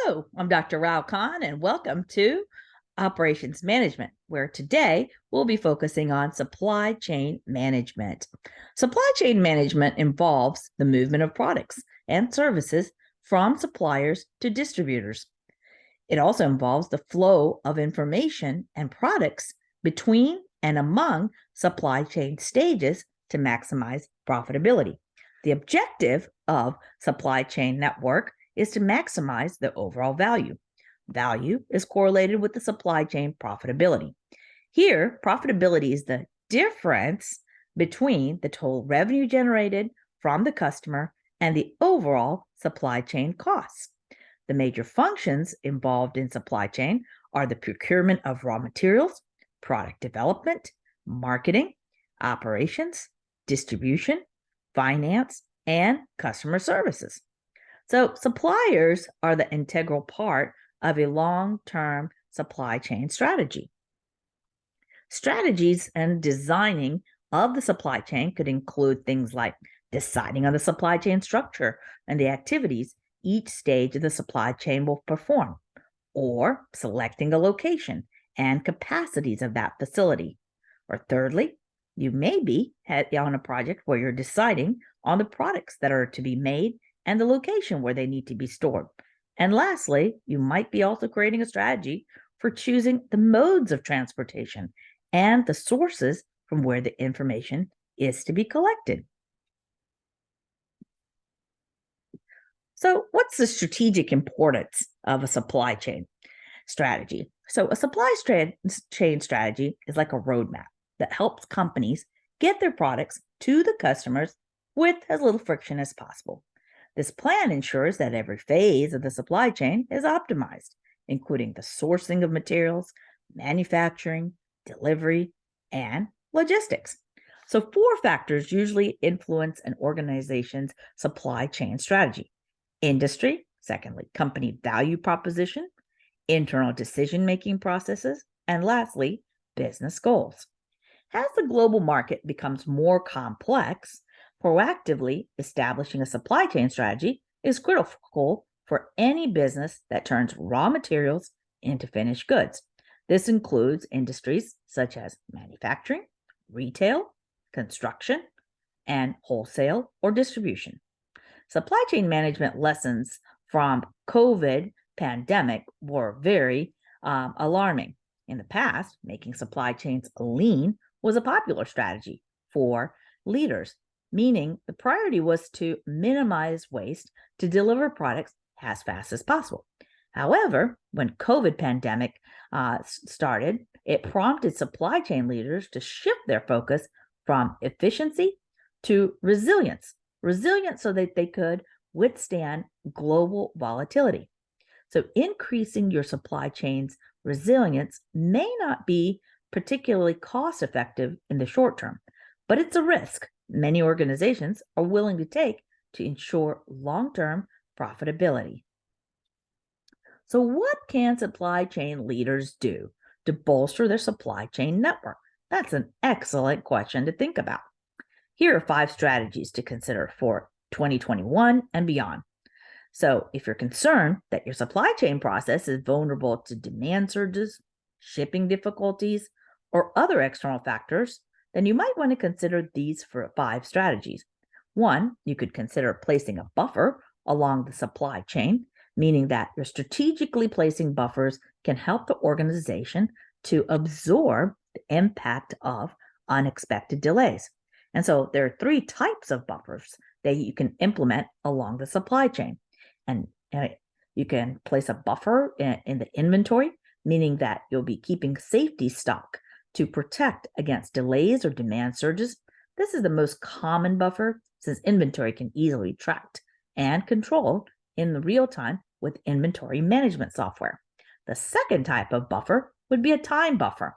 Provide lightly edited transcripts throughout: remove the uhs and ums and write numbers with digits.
Hello, I'm Dr. Rao Khan, and welcome to Operations Management, where today we'll be focusing on supply chain management. Supply chain management involves the movement of products and services from suppliers to distributors. It also involves the flow of information and products between and among supply chain stages to maximize profitability. The objective of supply chain network is to maximize the overall value. Value is correlated with the supply chain profitability. Here, profitability is the difference between the total revenue generated from the customer and the overall supply chain costs. The major functions involved in supply chain are the procurement of raw materials, product development, marketing, operations, distribution, finance, and customer services. So, suppliers are the integral part of a long-term supply chain strategy. Strategies and designing of the supply chain could include things like deciding on the supply chain structure and the activities each stage of the supply chain will perform, or selecting a location and capacities of that facility. Or thirdly, you may be on a project where you're deciding on the products that are to be made and the location where they need to be stored. And lastly, you might be also creating a strategy for choosing the modes of transportation and the sources from where the information is to be collected. So, what's the strategic importance of a supply chain strategy? So, a supply chain strategy is like a roadmap that helps companies get their products to the customers with as little friction as possible. This plan ensures that every phase of the supply chain is optimized, including the sourcing of materials, manufacturing, delivery, and logistics. So, four factors usually influence an organization's supply chain strategy: industry, secondly, company value proposition, internal decision-making processes, and lastly, business goals. As the global market becomes more complex, proactively establishing a supply chain strategy is critical for any business that turns raw materials into finished goods. This includes industries such as manufacturing, retail, construction, and wholesale or distribution. Supply chain management lessons from COVID pandemic were very alarming. In the past, making supply chains lean was a popular strategy for leaders, meaning the priority was to minimize waste to deliver products as fast as possible. However, when COVID pandemic started, it prompted supply chain leaders to shift their focus from efficiency to resilience so that they could withstand global volatility. So increasing your supply chain's resilience may not be particularly cost effective in the short term, but it's a risk many organizations are willing to take to ensure long-term profitability. So what can supply chain leaders do to bolster their supply chain network? That's an excellent question to think about. Here are 5 strategies to consider for 2021 and beyond. So, if you're concerned that your supply chain process is vulnerable to demand surges, shipping difficulties, or other external factors, then you might want to consider these 5 strategies. 1, you could consider placing a buffer along the supply chain, meaning that you're strategically placing buffers can help the organization to absorb the impact of unexpected delays. And so there are 3 types of buffers that you can implement along the supply chain. And you can place a buffer in the inventory, meaning that you'll be keeping safety stock to protect against delays or demand surges. This is the most common buffer since inventory can easily be tracked and controlled in the real time with inventory management software. The second type of buffer would be a time buffer.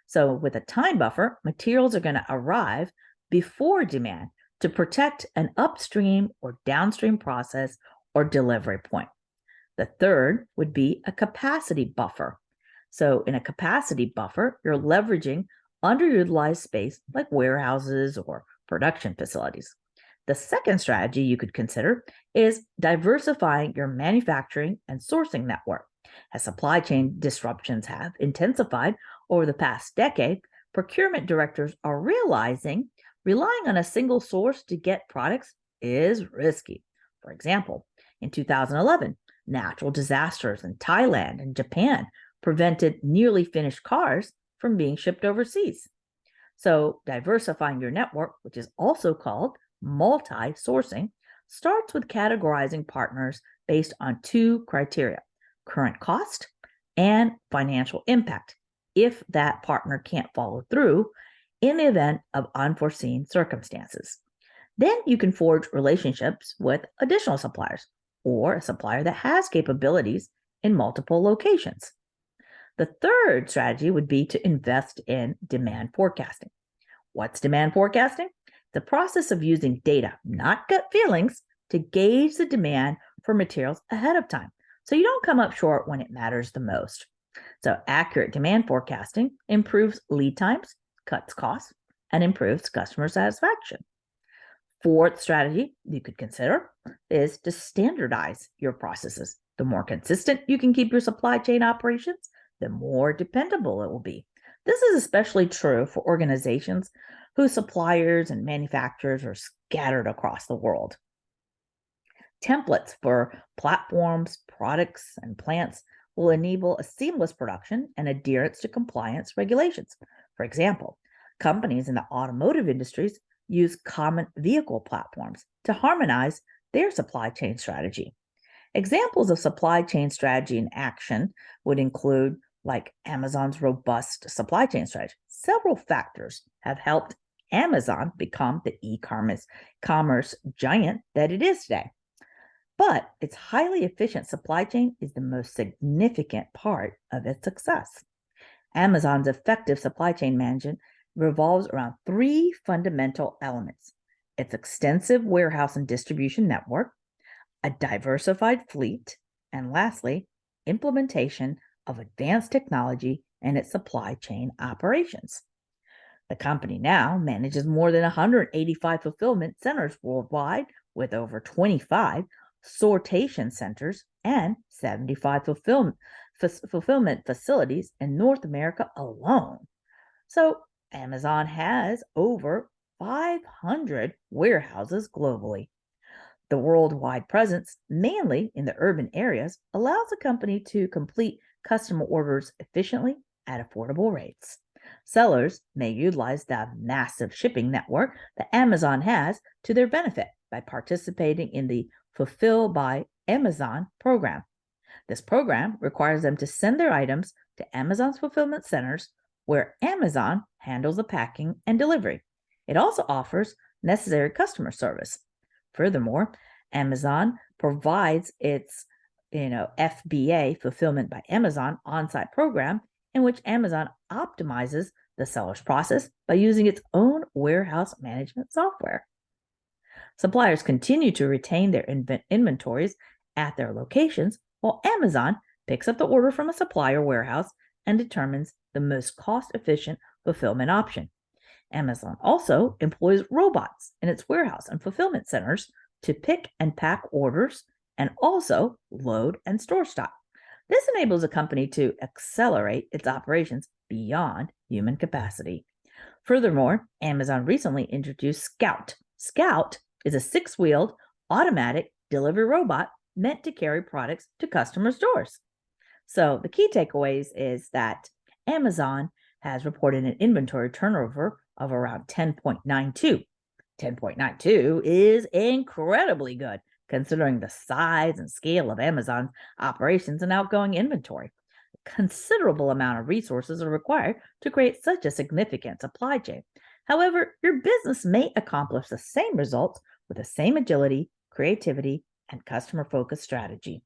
So with a time buffer, materials are going to arrive before demand to protect an upstream or downstream process or delivery point. The third would be a capacity buffer. So in a capacity buffer, you're leveraging underutilized space like warehouses or production facilities. The second strategy you could consider is diversifying your manufacturing and sourcing network. As supply chain disruptions have intensified over the past decade, procurement directors are realizing relying on a single source to get products is risky. For example, in 2011, natural disasters in Thailand and Japan prevented nearly finished cars from being shipped overseas. So, diversifying your network, which is also called multi sourcing, starts with categorizing partners based on two criteria: current cost and financial impact, if that partner can't follow through in the event of unforeseen circumstances. Then you can forge relationships with additional suppliers or a supplier that has capabilities in multiple locations. The third strategy would be to invest in demand forecasting. What's demand forecasting? The process of using data, not gut feelings, to gauge the demand for materials ahead of time so you don't come up short when it matters the most. So, accurate demand forecasting improves lead times, cuts costs, and improves customer satisfaction. Fourth strategy you could consider is to standardize your processes. The more consistent you can keep your supply chain operations, the more dependable it will be. This is especially true for organizations whose suppliers and manufacturers are scattered across the world. Templates for platforms, products, and plants will enable a seamless production and adherence to compliance regulations. For example, companies in the automotive industries use common vehicle platforms to harmonize their supply chain strategy. Examples of supply chain strategy in action would include like Amazon's robust supply chain strategy. Several factors have helped Amazon become the e-commerce giant that it is today. But its highly efficient supply chain is the most significant part of its success. Amazon's effective supply chain management revolves around three fundamental elements: its extensive warehouse and distribution network, a diversified fleet, and lastly, implementation of advanced technology in its supply chain operations. The company now manages more than 185 fulfillment centers worldwide, with over 25 sortation centers and 75 fulfillment facilities in North America alone. So, Amazon has over 500 warehouses globally. The worldwide presence, mainly in the urban areas, allows the company to complete customer orders efficiently at affordable rates. Sellers may utilize the massive shipping network that Amazon has to their benefit by participating in the Fulfill by Amazon program. This program requires them to send their items to Amazon's fulfillment centers, where Amazon handles the packing and delivery. It also offers necessary customer service. Furthermore, Amazon provides its FBA, Fulfillment by Amazon, on-site program in which Amazon optimizes the seller's process by using its own warehouse management software. Suppliers continue to retain their inventories at their locations, while Amazon picks up the order from a supplier warehouse and determines the most cost-efficient fulfillment option. Amazon also employs robots in its warehouse and fulfillment centers to pick and pack orders and also load and store stock. This enables a company to accelerate its operations beyond human capacity. Furthermore, Amazon recently introduced Scout. Scout is a six-wheeled automatic delivery robot meant to carry products to customers' doors. So the key takeaways is that Amazon has reported an inventory turnover of around 10.92. 10.92 is incredibly good considering the size and scale of Amazon's operations and outgoing inventory. A considerable amount of resources are required to create such a significant supply chain. However, your business may accomplish the same results with the same agility, creativity, and customer-focused strategy.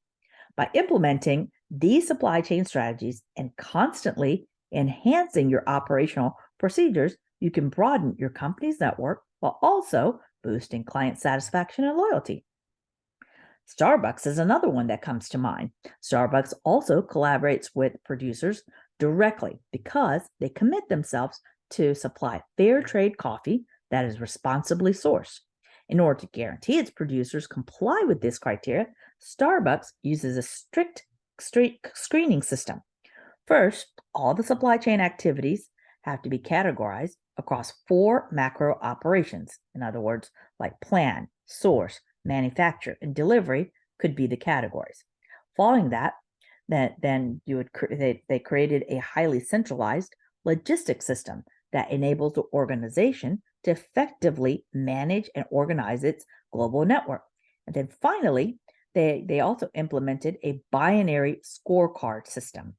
By implementing these supply chain strategies and constantly enhancing your operational procedures, you can broaden your company's network while also boosting client satisfaction and loyalty. Starbucks is another one that comes to mind. Starbucks also collaborates with producers directly because they commit themselves to supply fair trade coffee that is responsibly sourced. In order to guarantee its producers comply with this criteria, Starbucks uses a strict screening system. First, all the supply chain activities have to be categorized across 4 macro operations. In other words, like plan, source, manufacture, and delivery could be the categories. Following that, then they created a highly centralized logistics system that enables the organization to effectively manage and organize its global network. And then finally, they also implemented a binary scorecard system.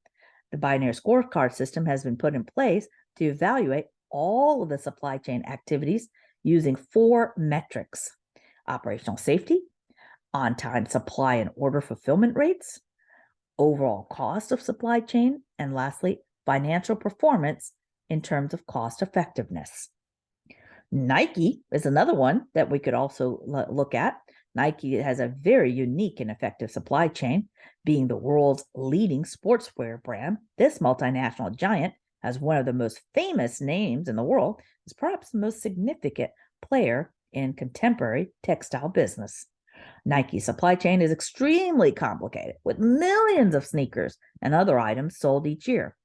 The binary scorecard system has been put in place to evaluate all of the supply chain activities using 4 metrics: operational safety, on-time supply and order fulfillment rates, overall cost of supply chain, and lastly, financial performance in terms of cost effectiveness. Nike is another one that we could also look at. Nike has a very unique and effective supply chain. Being the world's leading sportswear brand, this multinational giant has one of the most famous names in the world, is perhaps the most significant player in contemporary textile business. Nike's supply chain is extremely complicated, with millions of sneakers and other items sold each year.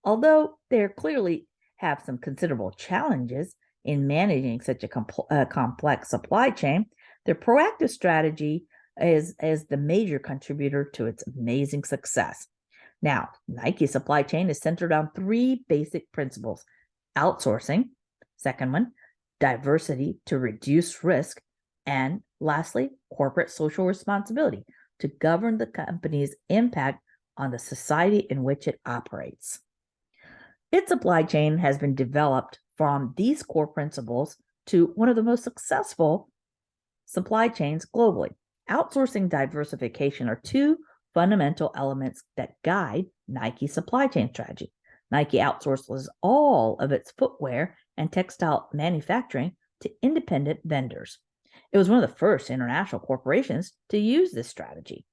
Although they clearly have some considerable challenges in managing such a complex supply chain, their proactive strategy is the major contributor to its amazing success. Now, Nike's supply chain is centered on 3 basic principles: outsourcing, second one, diversity to reduce risk, and lastly, corporate social responsibility to govern the company's impact on the society in which it operates. Its supply chain has been developed from these core principles to one of the most successful supply chains globally. Outsourcing, diversification are 2 fundamental elements that guide Nike's supply chain strategy. Nike outsources all of its footwear and textile manufacturing to independent vendors. It was one of the first international corporations to use this strategy.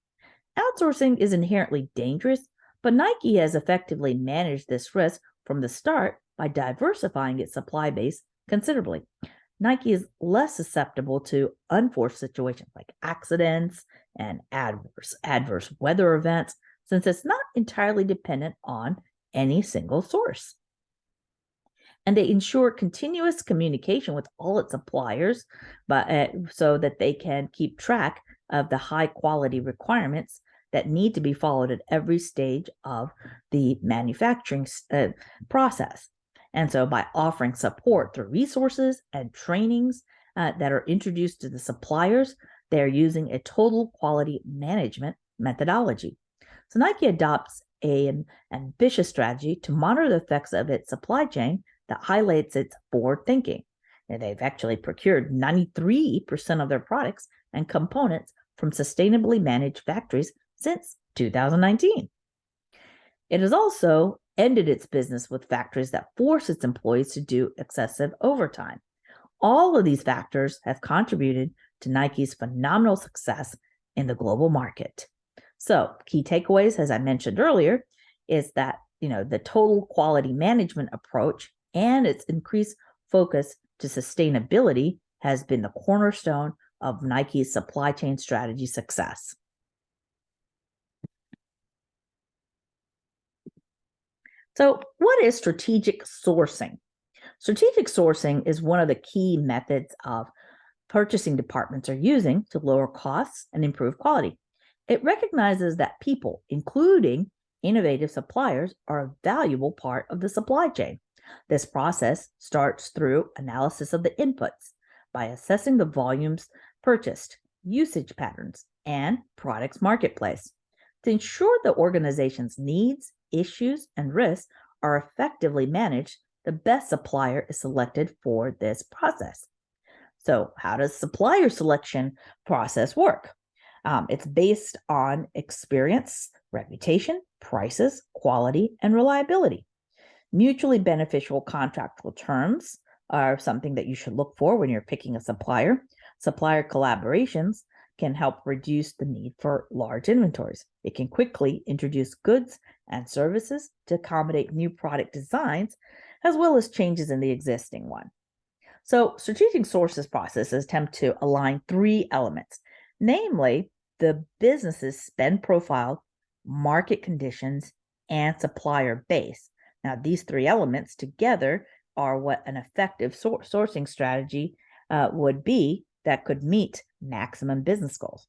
Outsourcing is inherently dangerous, but Nike has effectively managed this risk from the start by diversifying its supply base considerably. Nike is less susceptible to unforced situations like accidents and adverse weather events, since it's not entirely dependent on any single source. And they ensure continuous communication with all its suppliers, so that they can keep track of the high quality requirements that need to be followed at every stage of the manufacturing process. And so by offering support through resources and trainings that are introduced to the suppliers, they're using a total quality management methodology. So Nike adopts an ambitious strategy to monitor the effects of its supply chain that highlights its forward thinking. And they've actually procured 93% of their products and components from sustainably managed factories since 2019. It has also ended its business with factories that force its employees to do excessive overtime. All of these factors have contributed to Nike's phenomenal success in the global market. So, key takeaways, as I mentioned earlier, is that the total quality management approach and its increased focus to sustainability has been the cornerstone of Nike's supply chain strategy success. So, what is strategic sourcing? Strategic sourcing is one of the key methods of purchasing departments are using to lower costs and improve quality. It recognizes that people, including innovative suppliers, are a valuable part of the supply chain. This process starts through analysis of the inputs by assessing the volumes purchased, usage patterns, and products marketplace. To ensure the organization's needs, issues, and risks are effectively managed, the best supplier is selected for this process. So, how does supplier selection process work? It's based on experience, reputation, prices, quality, and reliability. Mutually beneficial contractual terms are something that you should look for when you're picking a supplier. Supplier collaborations can help reduce the need for large inventories. It can quickly introduce goods and services to accommodate new product designs, as well as changes in the existing one. So, strategic sources processes attempt to align three elements, namely the business's spend profile, market conditions, and supplier base. Now, these three elements together are what an effective sourcing strategy would be that could meet maximum business goals.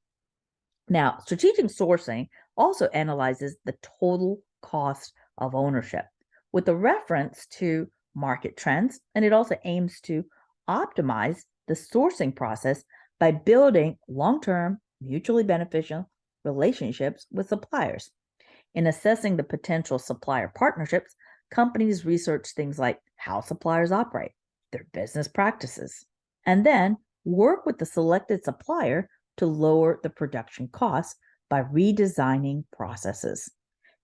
Now, strategic sourcing also analyzes the total cost of ownership with a reference to market trends, and it also aims to optimize the sourcing process by building long term, mutually beneficial relationships with suppliers. In assessing the potential supplier partnerships, companies research things like how suppliers operate, their business practices, and then work with the selected supplier to lower the production costs by redesigning processes.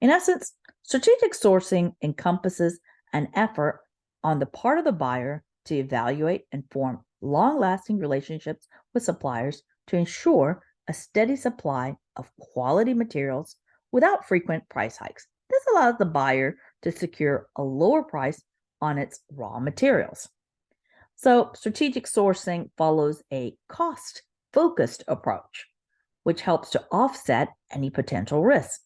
In essence, strategic sourcing encompasses an effort on the part of the buyer to evaluate and form long lasting relationships with suppliers to ensure a steady supply of quality materials without frequent price hikes. This allows the buyer to secure a lower price on its raw materials. So, strategic sourcing follows a cost focused approach, which helps to offset any potential risks.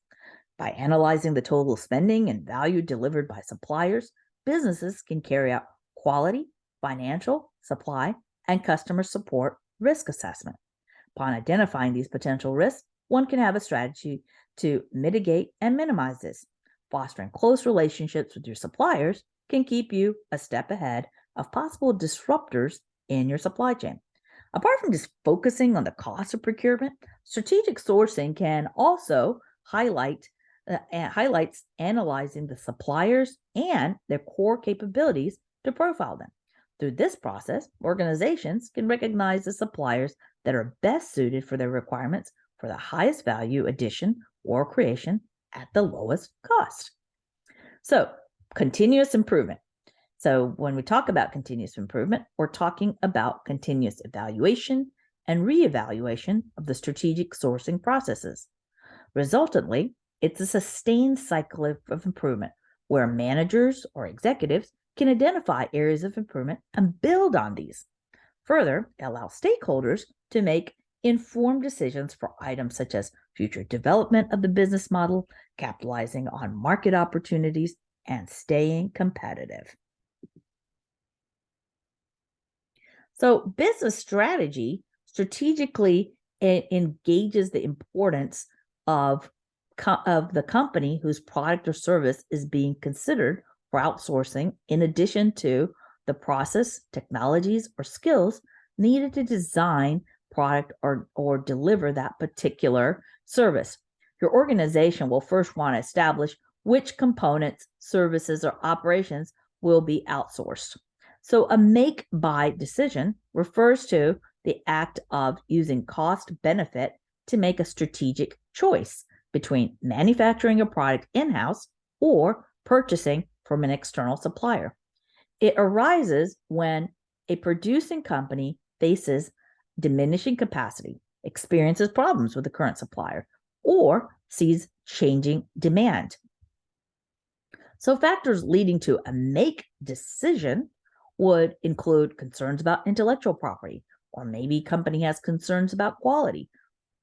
By analyzing the total spending and value delivered by suppliers, businesses can carry out quality, financial, supply, and customer support risk assessment. Upon identifying these potential risks, one can have a strategy to mitigate and minimize this. Fostering close relationships with your suppliers can keep you a step ahead of possible disruptors in your supply chain. Apart from just focusing on the cost of procurement, strategic sourcing can also highlights analyzing the suppliers and their core capabilities to profile them. Through this process, organizations can recognize the suppliers that are best suited for their requirements for the highest value addition or creation at the lowest cost. So, continuous improvement. So, when we talk about continuous improvement, we're talking about continuous evaluation and reevaluation of the strategic sourcing processes. Resultantly, it's a sustained cycle of improvement where managers or executives can identify areas of improvement and build on these. Further, it allows stakeholders to make informed decisions for items such as future development of the business model, capitalizing on market opportunities, and staying competitive. So, business strategy strategically engages the importance of the company whose product or service is being considered for outsourcing, in addition to the process, technologies, or skills needed to design product or deliver that particular service. Your organization will first want to establish which components, services, or operations will be outsourced. So a make-buy decision refers to the act of using cost benefit to make a strategic choice between manufacturing a product in-house or purchasing from an external supplier. It arises when a producing company faces diminishing capacity, experiences problems with the current supplier, or sees changing demand. So factors leading to a make decision would include concerns about intellectual property, or maybe company has concerns about quality.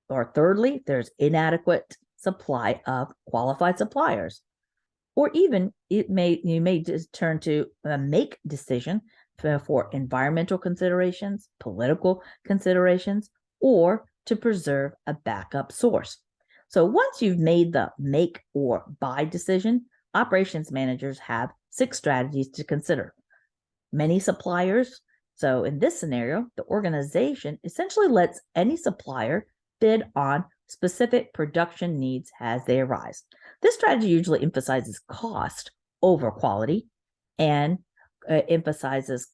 Or thirdly, there's inadequate supply of qualified suppliers. Or even you may just turn to a make decision for environmental considerations, political considerations, or to preserve a backup source. So once you've made the make or buy decision, operations managers have 6 strategies to consider. Many suppliers. So in this scenario, the organization essentially lets any supplier bid on specific production needs as they arise. This strategy usually emphasizes cost over quality and emphasizes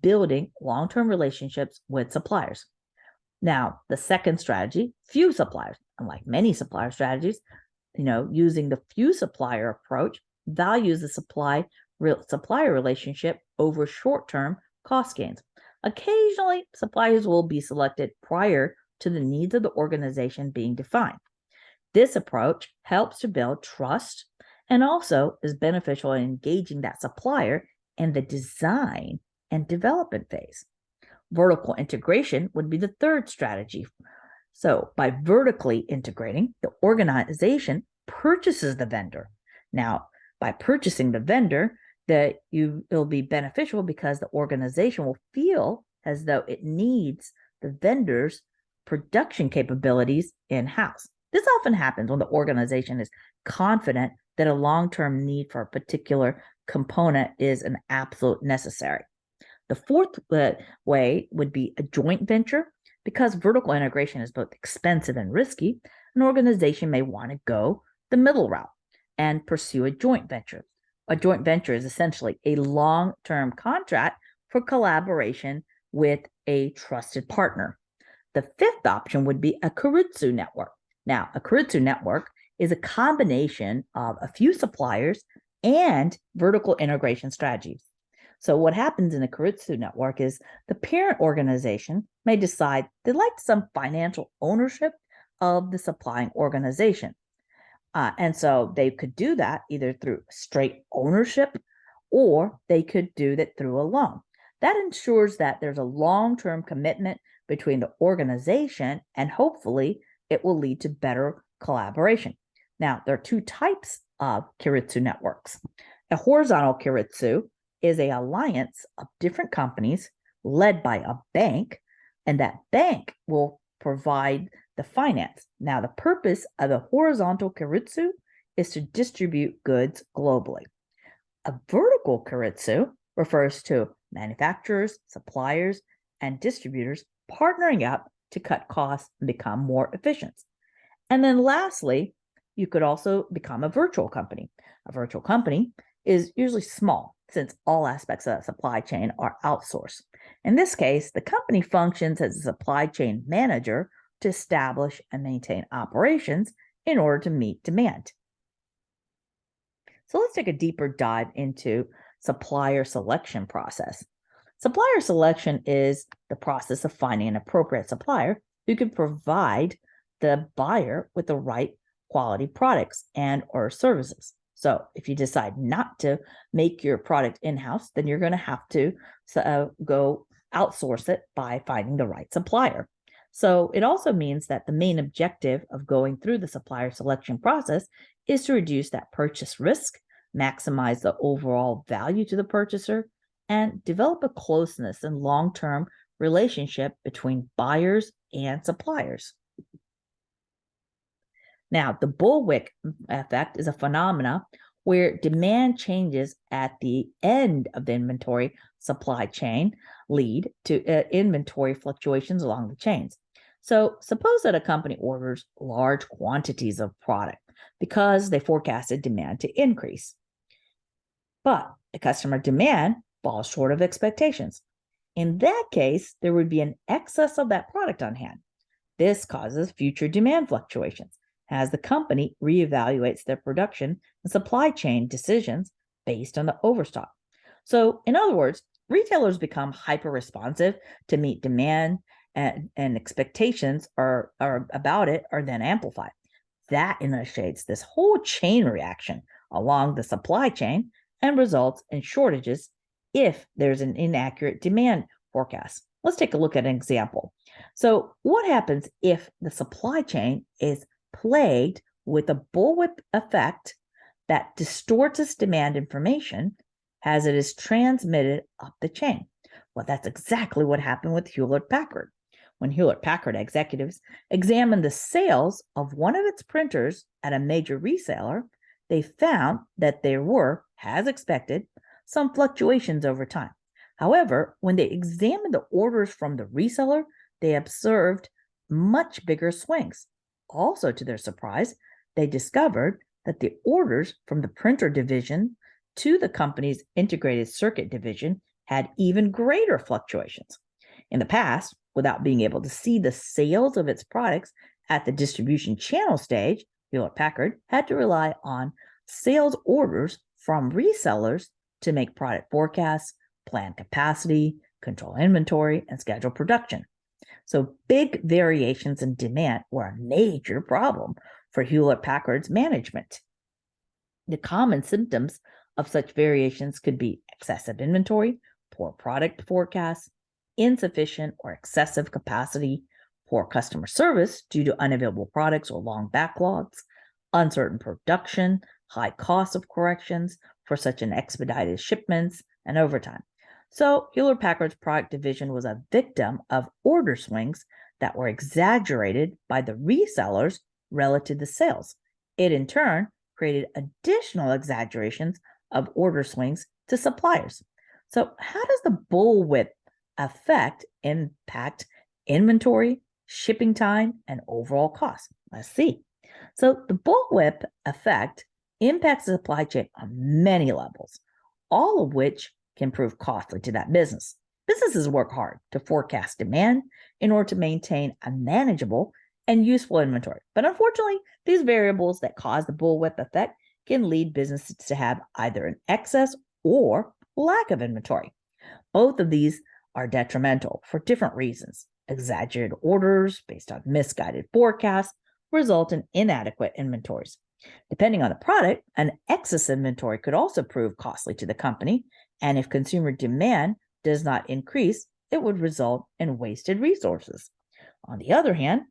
building long-term relationships with suppliers. Now, the second strategy, few suppliers. Unlike many supplier strategies, using the few supplier approach values the supplier relationship over short-term cost gains. Occasionally, suppliers will be selected prior to the needs of the organization being defined. This approach helps to build trust and also is beneficial in engaging that supplier in the design and development phase. Vertical integration would be the third strategy. So by vertically integrating, the organization purchases the vendor. Now, by purchasing the vendor, it'll be beneficial because the organization will feel as though it needs the vendor's production capabilities in-house. This often happens when the organization is confident that a long-term need for a particular component is an absolute necessary. The fourth way would be a joint venture. Because vertical integration is both expensive and risky, an organization may want to go the middle route and pursue a joint venture. A joint venture is essentially a long-term contract for collaboration with a trusted partner. The fifth option would be a keiretsu network. Now, a keiretsu network is a combination of a few suppliers and vertical integration strategies. So what happens in a keiretsu network is the parent organization may decide they'd like some financial ownership of the supplying organization. And so they could do that either through straight ownership or they could do that through a loan. That ensures that there's a long-term commitment between the organization and hopefully it will lead to better collaboration. Now, there are two types of keiretsu networks. A horizontal keiretsu is an alliance of different companies led by a bank, and that bank will provide the finance. Now, the purpose of a horizontal keiretsu is to distribute goods globally. A vertical keiretsu refers to manufacturers, suppliers, and distributors partnering up to cut costs and become more efficient. And then lastly, you could also become a virtual company. A virtual company is usually small since all aspects of the supply chain are outsourced. In this case, the company functions as a supply chain manager to establish and maintain operations in order to meet demand. So let's take a deeper dive into supplier selection process. Supplier selection is the process of finding an appropriate supplier who can provide the buyer with the right quality products and or services. So if you decide not to make your product in-house, then you're going to have to go outsource it by finding the right supplier. So it also means that the main objective of going through the supplier selection process is to reduce that purchase risk, maximize the overall value to the purchaser, and develop a closeness and long-term relationship between buyers and suppliers. Now, the bullwhip effect is a phenomena where demand changes at the end of the inventory supply chain lead to inventory fluctuations along the chains. So suppose that a company orders large quantities of product because they forecasted demand to increase. But the customer demand falls short of expectations. In that case, there would be an excess of that product on hand. This causes future demand fluctuations as the company reevaluates their production and supply chain decisions based on the overstock. So, in other words, retailers become hyper-responsive to meet demand and expectations are about it are then amplified. That initiates this whole chain reaction along the supply chain and results in shortages if there's an inaccurate demand forecast. Let's take a look at an example. So what happens if the supply chain is plagued with a bullwhip effect that distorts its demand information as it is transmitted up the chain? Well, that's exactly what happened with Hewlett-Packard. When Hewlett-Packard executives examined the sales of one of its printers at a major reseller, they found that there were, as expected, some fluctuations over time. However, when they examined the orders from the reseller, they observed much bigger swings. Also, to their surprise, they discovered that the orders from the printer division to the company's integrated circuit division had even greater fluctuations. In the past, without being able to see the sales of its products at the distribution channel stage, Hewlett-Packard had to rely on sales orders from resellers to make product forecasts, plan capacity, control inventory, and schedule production. So big variations in demand were a major problem for Hewlett-Packard's management. The common symptoms of such variations could be excessive inventory, poor product forecasts, insufficient or excessive capacity, poor customer service due to unavailable products or long backlogs, uncertain production, high cost of corrections for such an expedited shipments, and overtime. So Hewlett Packard's product division was a victim of order swings that were exaggerated by the resellers relative to sales. It in turn created additional exaggerations of order swings to suppliers. So how does the bullwhip effect impact inventory, shipping time, and overall cost? Let's see. So the bullwhip effect impacts the supply chain on many levels, all of which can prove costly to that business. Businesses work hard to forecast demand in order to maintain a manageable and useful inventory. But unfortunately, these variables that cause the bullwhip effect can lead businesses to have either an excess or lack of inventory. Both of these are detrimental for different reasons. Exaggerated orders based on misguided forecasts result in inadequate inventories. Depending on the product, an excess inventory could also prove costly to the company, and if consumer demand does not increase, it would result in wasted resources. On the other hand,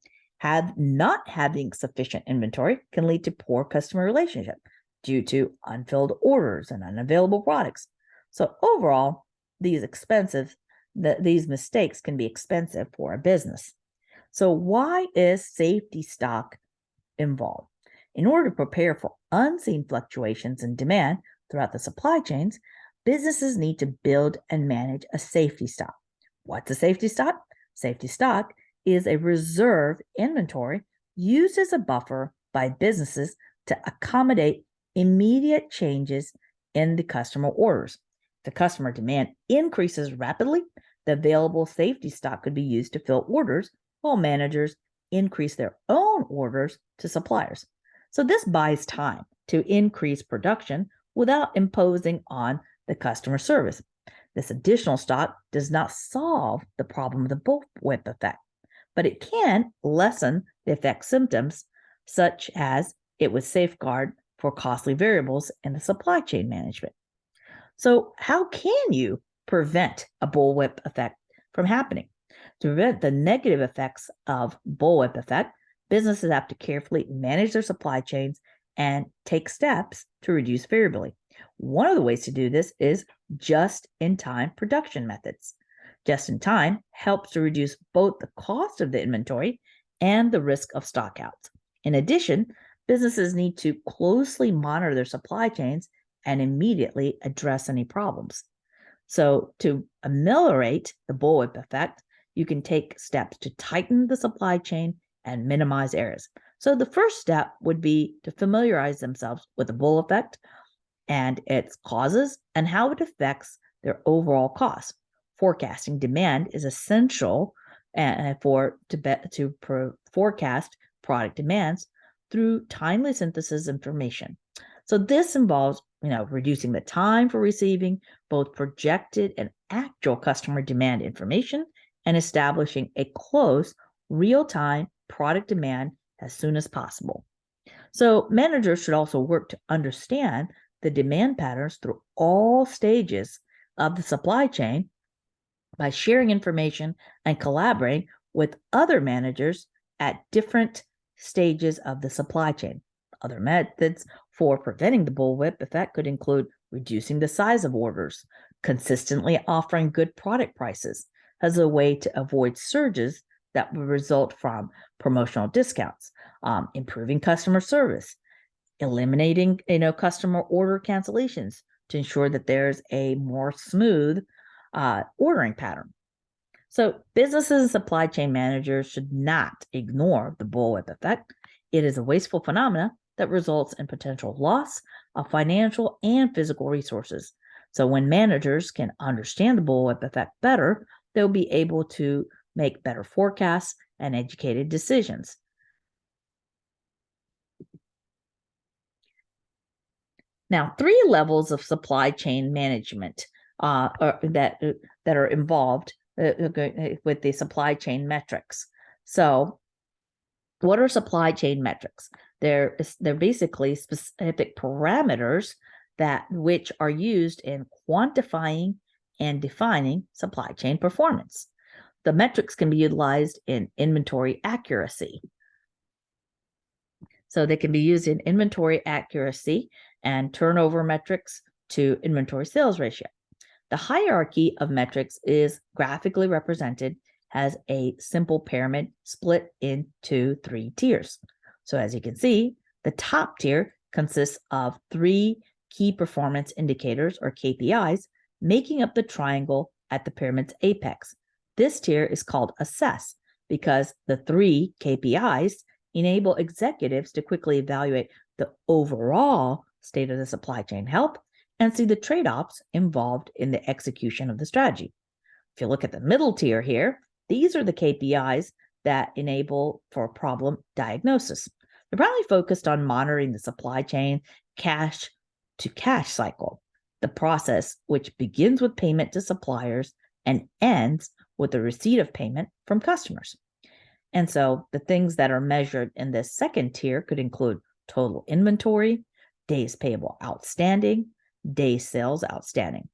not having sufficient inventory can lead to poor customer relationship due to unfilled orders and unavailable products. So overall, these mistakes can be expensive for a business. So why is safety stock involved? In order to prepare for unseen fluctuations in demand throughout the supply chains, businesses need to build and manage a safety stock. What's a safety stock? Safety stock is a reserve inventory used as a buffer by businesses to accommodate immediate changes in the customer orders. If the customer demand increases rapidly, the available safety stock could be used to fill orders while managers increase their own orders to suppliers. So this buys time to increase production without imposing on the customer service. This additional stock does not solve the problem of the bullwhip effect, but it can lessen the effect's symptoms, such as it would safeguard for costly variables in the supply chain management. So how can you prevent a bullwhip effect from happening? To prevent the negative effects of bullwhip effect, businesses have to carefully manage their supply chains and take steps to reduce variability. One of the ways to do this is just-in-time production methods. Just-in-time helps to reduce both the cost of the inventory and the risk of stockouts. In addition, businesses need to closely monitor their supply chains and immediately address any problems. So to ameliorate the bullwhip effect, you can take steps to tighten the supply chain and minimize errors. So the first step would be to familiarize themselves with the bull effect and its causes and how it affects their overall cost. Forecasting demand is essential to forecast product demands through timely synthesis information. So this involves, reducing the time for receiving both projected and actual customer demand information and establishing a close, real-time product demand as soon as possible. So managers should also work to understand the demand patterns through all stages of the supply chain by sharing information and collaborating with other managers at different stages of the supply chain. Other methods for preventing the bullwhip effect could include reducing the size of orders, consistently offering good product prices as a way to avoid surges that would result from promotional discounts, improving customer service, eliminating customer order cancellations to ensure that there's a more smooth ordering pattern. So businesses and supply chain managers should not ignore the bullwhip effect. It is a wasteful phenomenon that results in potential loss of financial and physical resources. So when managers can understand the bullwhip effect better, they'll be able to make better forecasts and educated decisions. Now, 3 levels of supply chain management that are involved with the supply chain metrics. So, what are supply chain metrics? They're basically specific parameters which are used in quantifying and defining supply chain performance. The metrics can be utilized in inventory accuracy. So they can be used in inventory accuracy and turnover metrics to inventory sales ratio. The hierarchy of metrics is graphically represented as a simple pyramid split into 3 tiers. So as you can see, the top tier consists of 3 key performance indicators or KPIs making up the triangle at the pyramid's apex. This tier is called assess because the 3 KPIs enable executives to quickly evaluate the overall state of the supply chain health and see the trade-offs involved in the execution of the strategy. If you look at the middle tier here, these are the KPIs that enable for problem diagnosis. They're primarily focused on monitoring the supply chain cash to cash cycle, the process which begins with payment to suppliers and ends with the receipt of payment from customers. And so the things that are measured in this second tier could include total inventory, days payable outstanding, days sales outstanding.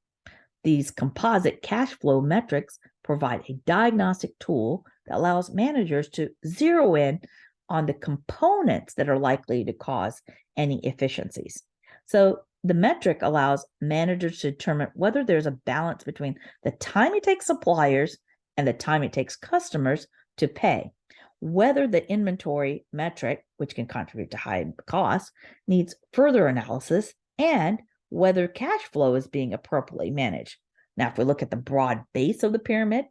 These composite cash flow metrics provide a diagnostic tool that allows managers to zero in on the components that are likely to cause any efficiencies. So the metric allows managers to determine whether there's a balance between the time it takes suppliers and the time it takes customers to pay, whether the inventory metric, which can contribute to high costs, needs further analysis, and whether cash flow is being appropriately managed. Now, if we look at the broad base of the pyramid,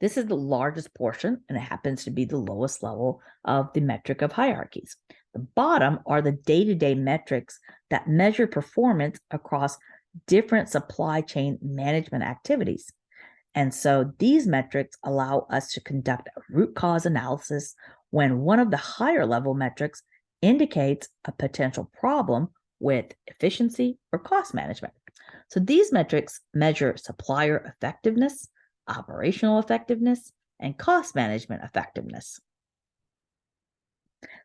this is the largest portion, and it happens to be the lowest level of the metric of hierarchies. The bottom are the day-to-day metrics that measure performance across different supply chain management activities. And so these metrics allow us to conduct a root cause analysis when one of the higher level metrics indicates a potential problem with efficiency or cost management. So these metrics measure supplier effectiveness, operational effectiveness, and cost management effectiveness.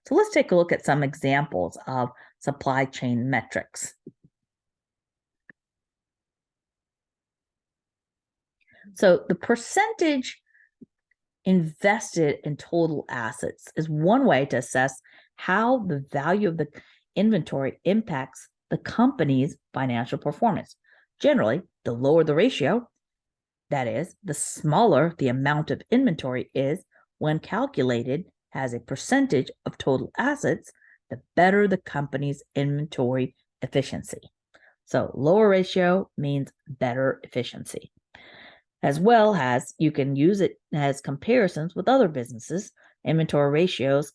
So let's take a look at some examples of supply chain metrics. So the percentage invested in total assets is one way to assess how the value of the inventory impacts the company's financial performance. Generally, the lower the ratio, that is, the smaller the amount of inventory is when calculated as a percentage of total assets, the better the company's inventory efficiency. So lower ratio means better efficiency. As well as you can use it as comparisons with other businesses. Inventory ratios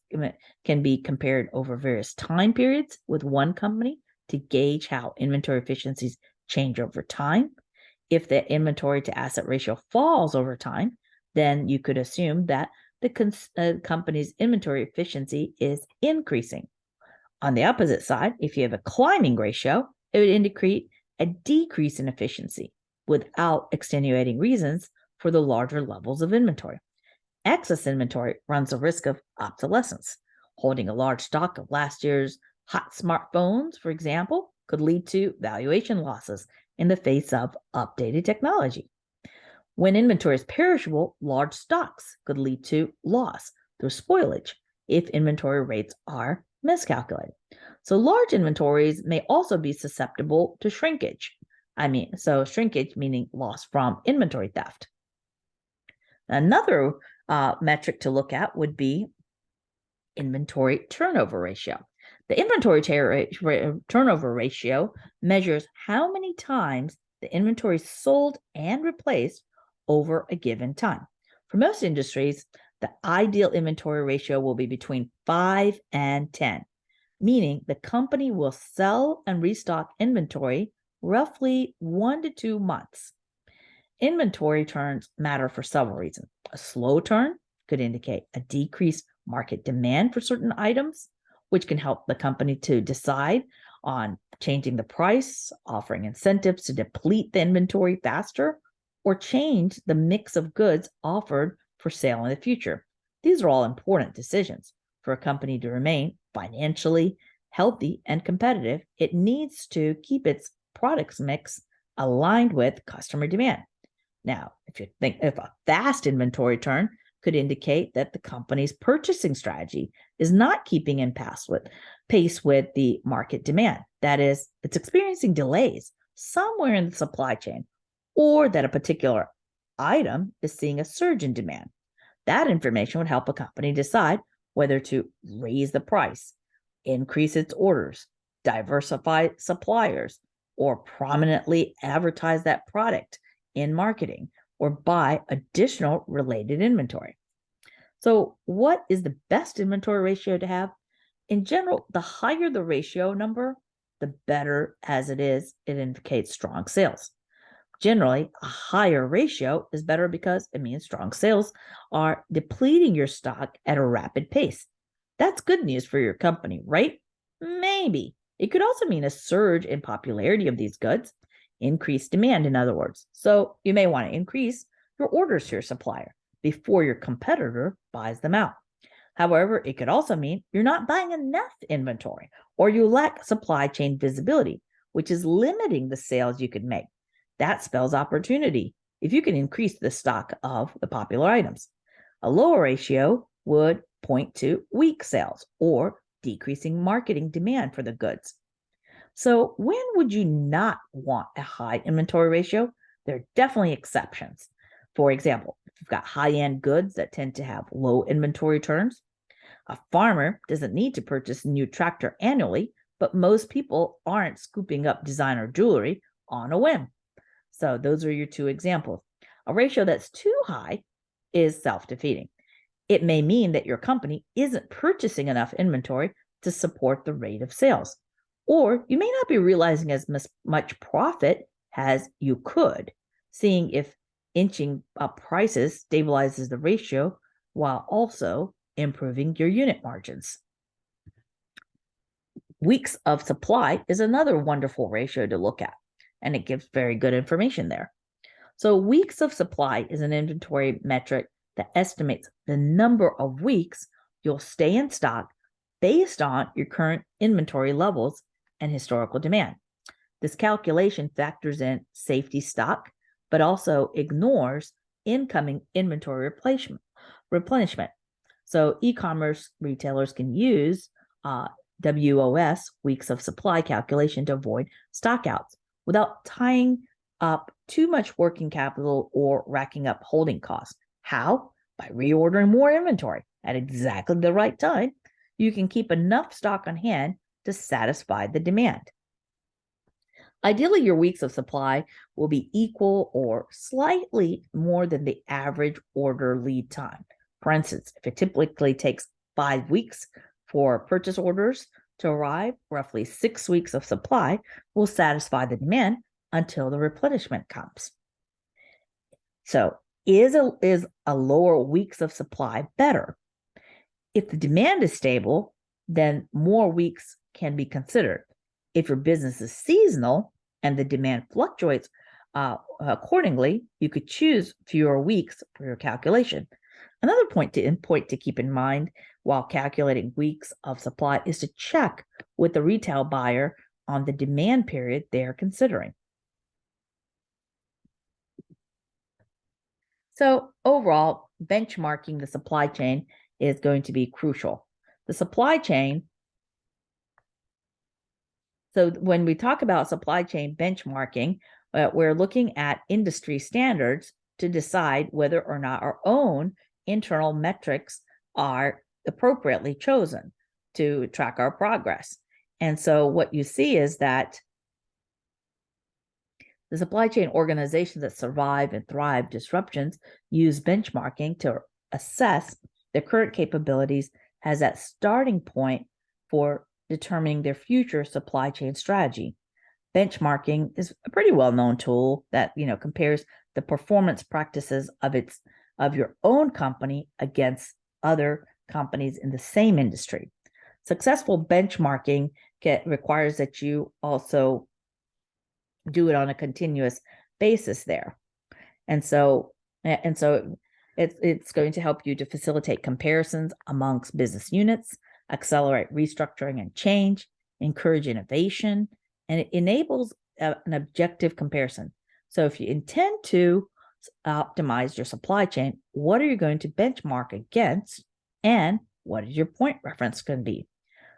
can be compared over various time periods with one company to gauge how inventory efficiencies change over time. If the inventory to asset ratio falls over time, then you could assume that the company's inventory efficiency is increasing. On the opposite side, if you have a climbing ratio, it would indicate a decrease in efficiency without extenuating reasons for the larger levels of inventory. Excess inventory runs the risk of obsolescence. Holding a large stock of last year's hot smartphones, for example, could lead to valuation losses in the face of updated technology. When inventory is perishable, large stocks could lead to loss through spoilage if inventory rates are miscalculated. So large inventories may also be susceptible to shrinkage. So shrinkage meaning loss from inventory theft. Another metric to look at would be inventory turnover ratio. The inventory turnover ratio measures how many times the inventory is sold and replaced over a given time. For most industries, the ideal inventory ratio will be between 5 and 10, meaning the company will sell and restock inventory roughly 1 to 2 months. Inventory turns matter for several reasons. A slow turn could indicate a decreased market demand for certain items, which can help the company to decide on changing the price, offering incentives to deplete the inventory faster, or change the mix of goods offered for sale in the future. These are all important decisions. For a company to remain financially healthy and competitive, it needs to keep its products mix aligned with customer demand. Now, if a fast inventory turn could indicate that the company's purchasing strategy is not keeping in pace with the market demand. That is, it's experiencing delays somewhere in the supply chain, or that a particular item is seeing a surge in demand. That information would help a company decide whether to raise the price, increase its orders, diversify suppliers, or prominently advertise that product in marketing, or buy additional related inventory. So, what is the best inventory ratio to have? In general, the higher the ratio number, the better, as it indicates strong sales. Generally, a higher ratio is better because it means strong sales are depleting your stock at a rapid pace. That's good news for your company, right? Maybe. It could also mean a surge in popularity of these goods, increased demand, in other words. So you may want to increase your orders to your supplier before your competitor buys them out. However, it could also mean you're not buying enough inventory, or you lack supply chain visibility, which is limiting the sales you could make. That spells opportunity if you can increase the stock of the popular items. A lower ratio would point to weak sales or decreasing marketing demand for the goods. So, when would you not want a high inventory ratio? There are definitely exceptions. For example, if you've got high-end goods that tend to have low inventory turns, a farmer doesn't need to purchase a new tractor annually, but most people aren't scooping up designer jewelry on a whim. So those are your two examples. A ratio that's too high is self-defeating. It may mean that your company isn't purchasing enough inventory to support the rate of sales, or you may not be realizing as much profit as you could, seeing if inching up prices stabilizes the ratio while also improving your unit margins. Weeks of supply is another wonderful ratio to look at, and it gives very good information there. So weeks of supply is an inventory metric that estimates the number of weeks you'll stay in stock based on your current inventory levels and historical demand. This calculation factors in safety stock, but also ignores incoming inventory replenishment. So e-commerce retailers can use WOS, weeks of supply calculation, to avoid stockouts without tying up too much working capital or racking up holding costs. How? By reordering more inventory at exactly the right time. You can keep enough stock on hand to satisfy the demand. Ideally, your weeks of supply will be equal or slightly more than the average order lead time. For instance, if it typically takes 5 weeks for purchase orders to arrive, roughly 6 weeks of supply will satisfy the demand until the replenishment comes. So, is a lower weeks of supply better? If the demand is stable, then more weeks can be considered. If your business is seasonal and the demand fluctuates accordingly, you could choose fewer weeks for your calculation. Another point to keep in mind while calculating weeks of supply is to check with the retail buyer on the demand period they are considering. So overall, benchmarking the supply chain is going to be crucial. The supply chain, so when we talk about supply chain benchmarking, we're looking at industry standards to decide whether or not our own internal metrics are appropriately chosen to track our progress. And so what you see is that the supply chain organizations that survive and thrive disruptions use benchmarking to assess their current capabilities as that starting point for determining their future supply chain strategy. Benchmarking is a pretty well-known tool that compares the performance practices of your own company against other companies in the same industry. Successful benchmarking requires that you also do it on a continuous basis there. And so it's going to help you to facilitate comparisons amongst business units, accelerate restructuring and change, encourage innovation, and it enables an objective comparison. So if you intend to optimize your supply chain, what are you going to benchmark against, and what is your point reference going to be?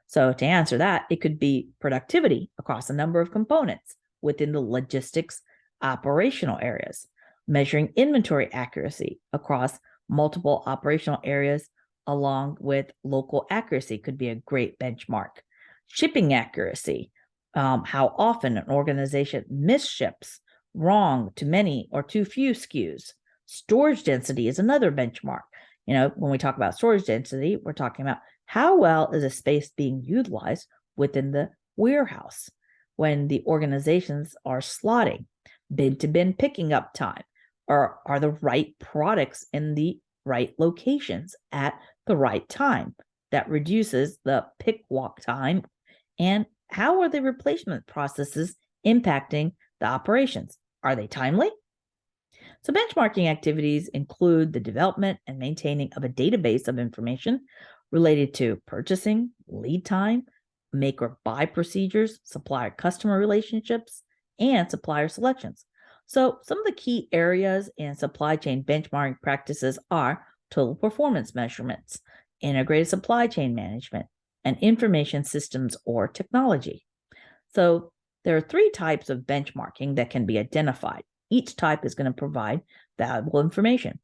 So to answer that, it could be productivity across a number of components within the logistics operational areas, measuring inventory accuracy across multiple operational areas along with local accuracy could be a great benchmark. Shipping accuracy, how often an organization misships wrong to many or too few SKUs. Storage density is another benchmark. When we talk about storage density, we're talking about how well is a space being utilized within the warehouse when the organizations are slotting, bin to bin picking up time, or are the right products in the right locations at the right time. That reduces the pick walk time. And how are the replacement processes impacting the operations? Are they timely? So benchmarking activities include the development and maintaining of a database of information related to purchasing, lead time, make or buy procedures, supplier-customer relationships, and supplier selections. So some of the key areas in supply chain benchmarking practices are total performance measurements, integrated supply chain management, and information systems or technology. So there are 3 types of benchmarking that can be identified. Each type is going to provide valuable information.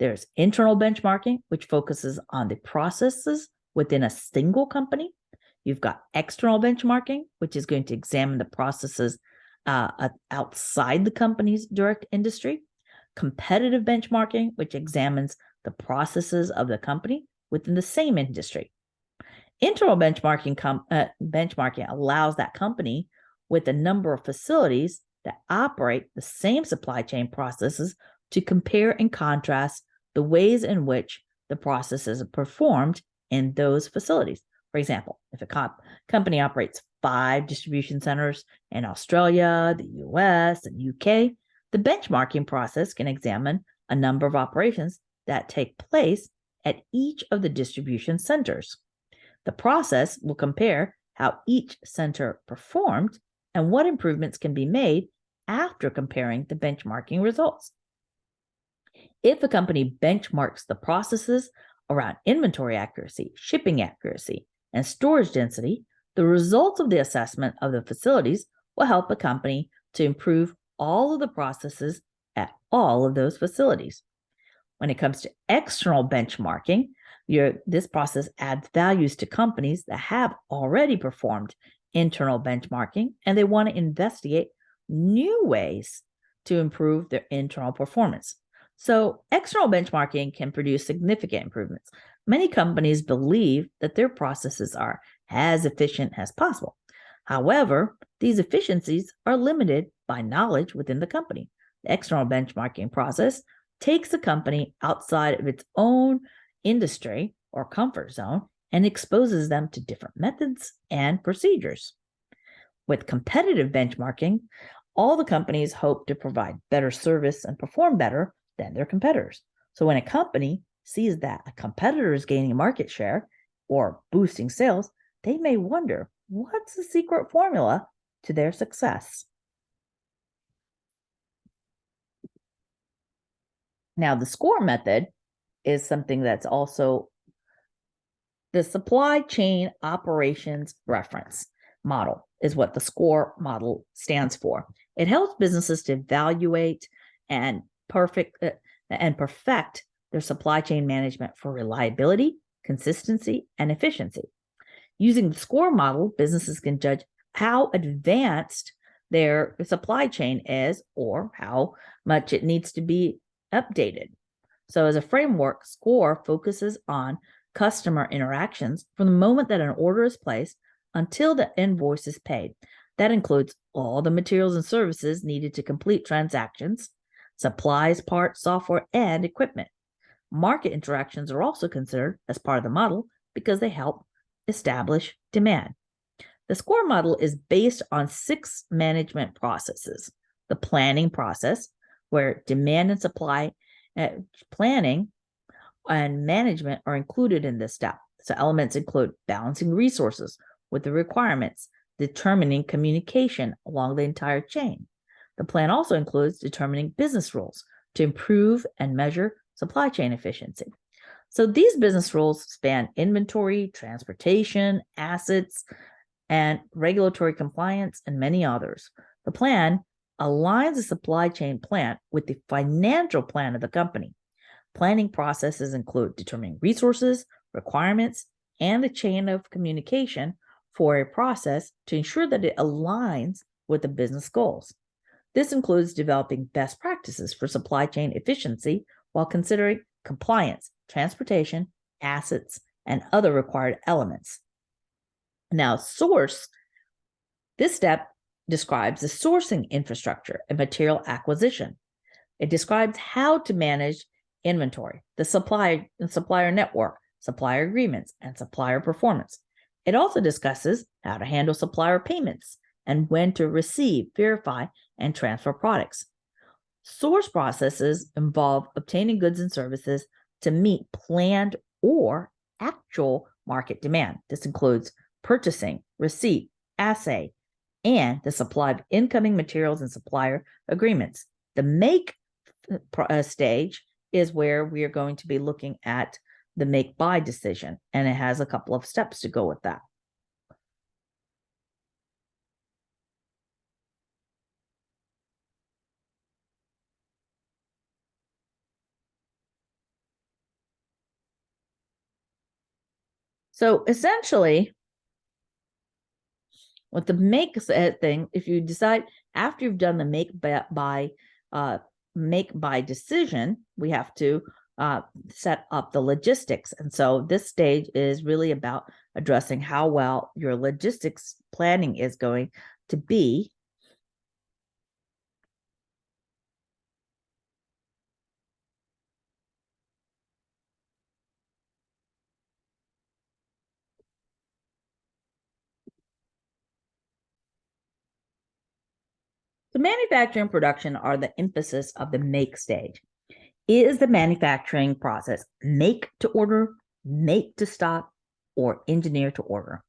There's internal benchmarking, which focuses on the processes within a single company. You've got external benchmarking, which is going to examine the processes outside the company's direct industry. Competitive benchmarking, which examines the processes of the company within the same industry. Internal benchmarking allows that company with a number of facilities that operate the same supply chain processes to compare and contrast the ways in which the processes are performed in those facilities. For example, if a company operates 5 distribution centers in Australia, the US, and UK, the benchmarking process can examine a number of operations that take place at each of the distribution centers. The process will compare how each center performed and what improvements can be made after comparing the benchmarking results. If a company benchmarks the processes around inventory accuracy, shipping accuracy, and storage density, the results of the assessment of the facilities will help a company to improve all of the processes at all of those facilities. When it comes to external benchmarking, this process adds values to companies that have already performed internal benchmarking, and they want to investigate new ways to improve their internal performance. So external benchmarking can produce significant improvements. Many companies believe that their processes are as efficient as possible. However, these efficiencies are limited by knowledge within the company. The external benchmarking process takes the company outside of its own industry or comfort zone and exposes them to different methods and procedures. With competitive benchmarking, all the companies hope to provide better service and perform better than their competitors. So when a company sees that a competitor is gaining market share or boosting sales, they may wonder, what's the secret formula to their success? Now, the SCORE method is something that's also the supply chain operations reference model is what the SCORE model stands for. It helps businesses to evaluate and perfect their supply chain management for reliability, consistency, and efficiency. Using the SCORE model, businesses can judge how advanced their supply chain is or how much it needs to be updated. So as a framework, SCORE focuses on customer interactions from the moment that an order is placed until the invoice is paid. That includes all the materials and services needed to complete transactions, supplies, parts, software, and equipment. Market interactions are also considered as part of the model because they help establish demand. The SCORE model is based on 6 management processes. The planning process, where demand and supply planning and management are included in this step. So elements include balancing resources with the requirements, determining communication along the entire chain. The plan also includes determining business rules to improve and measure supply chain efficiency. So these business rules span inventory, transportation, assets, and regulatory compliance, and many others. The plan aligns the supply chain plan with the financial plan of the company. Planning processes include determining resources, requirements, and the chain of communication for a process to ensure that it aligns with the business goals. This includes developing best practices for supply chain efficiency while considering compliance, transportation, assets, and other required elements. Now, this step describes the sourcing infrastructure and material acquisition. It describes how to manage inventory, the supplier network, supplier agreements, and supplier performance. It also discusses how to handle supplier payments and when to receive, verify, and transfer products. Source processes involve obtaining goods and services to meet planned or actual market demand. This includes purchasing, receipt, assay, and the supply of incoming materials and supplier agreements. The make stage is where we are going to be looking at the make-buy decision, and it has a couple of steps to go with that. So essentially, with the make thing, if you decide after you've done the make buy decision, we have to set up the logistics. And so this stage is really about addressing how well your logistics planning is going to be. The manufacturing and production are the emphasis of the make stage. Is the manufacturing process make to order, make to stock, or engineer to order?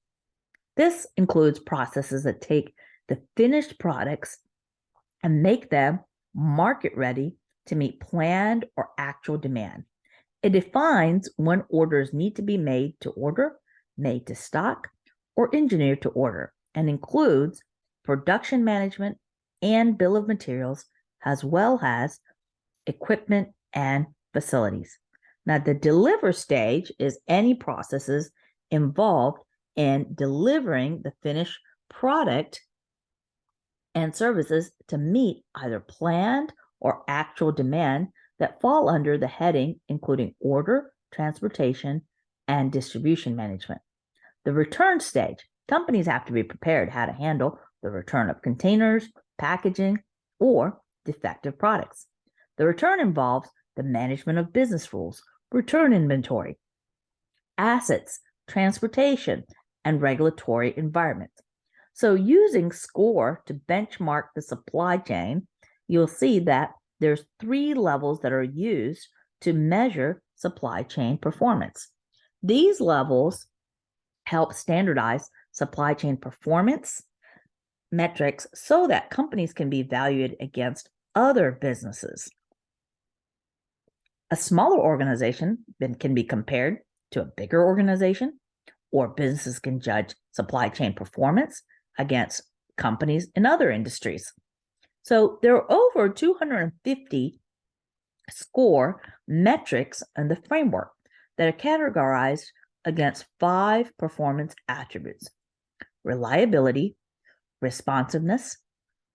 This includes processes that take the finished products and make them market ready to meet planned or actual demand. It defines when orders need to be made to order, made to stock, or engineered to order, and includes production management and bill of materials, as well as equipment and facilities. Now, the deliver stage is any processes involved in delivering the finished product and services to meet either planned or actual demand that fall under the heading including order, transportation, and distribution management. The return stage, companies have to be prepared how to handle the return of containers, packaging, or defective products. The return involves the management of business rules, return inventory, assets, transportation, and regulatory environment. So using SCORE to benchmark the supply chain, you'll see that there's 3 levels that are used to measure supply chain performance. These levels help standardize supply chain performance metrics so that companies can be valued against other businesses. A smaller organization can be compared to a bigger organization, or businesses can judge supply chain performance against companies in other industries. So there are over 250 SCORE metrics in the framework that are categorized against 5 performance attributes: reliability, responsiveness,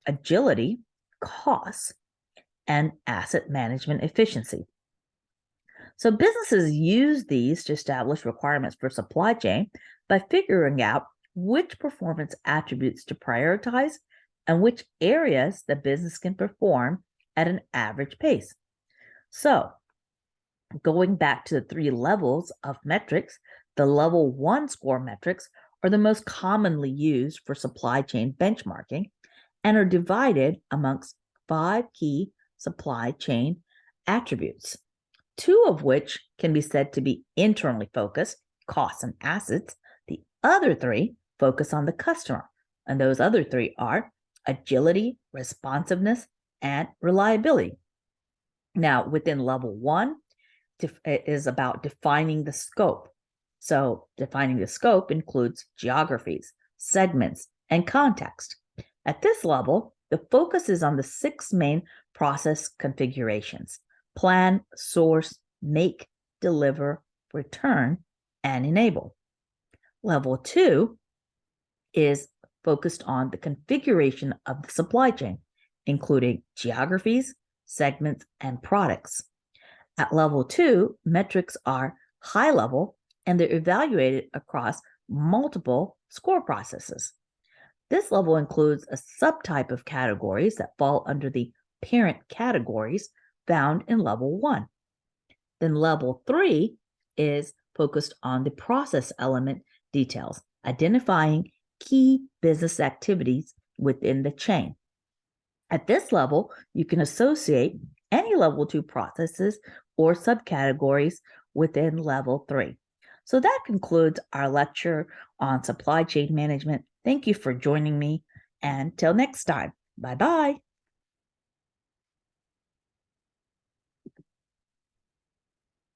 agility, cost, and asset management efficiency. So businesses use these to establish requirements for supply chain by figuring out which performance attributes to prioritize and which areas the business can perform at an average pace. So going back to the 3 levels of metrics, the level 1 SCORE metrics are the most commonly used for supply chain benchmarking and are divided amongst 5 key supply chain attributes, 2 of which can be said to be internally focused, costs and assets. The other 3 focus on the customer, And those other three are agility, responsiveness, and reliability. Now, within level 1, it is about defining the scope. So, defining the scope includes geographies, segments, and context. At this level, the focus is on the 6 main process configurations: plan, source, make, deliver, return, and enable. Level 2 is focused on the configuration of the supply chain, including geographies, segments, and products. At level 2, metrics are high level and they're evaluated across multiple score processes. This level includes a subtype of categories that fall under the parent categories found in level 1. Then level 3 is focused on the process element details, identifying key business activities within the chain. At this level, you can associate any level 2 processes or subcategories within level 3. So that concludes our lecture on supply chain management. Thank you for joining me, and till next time. Bye-bye.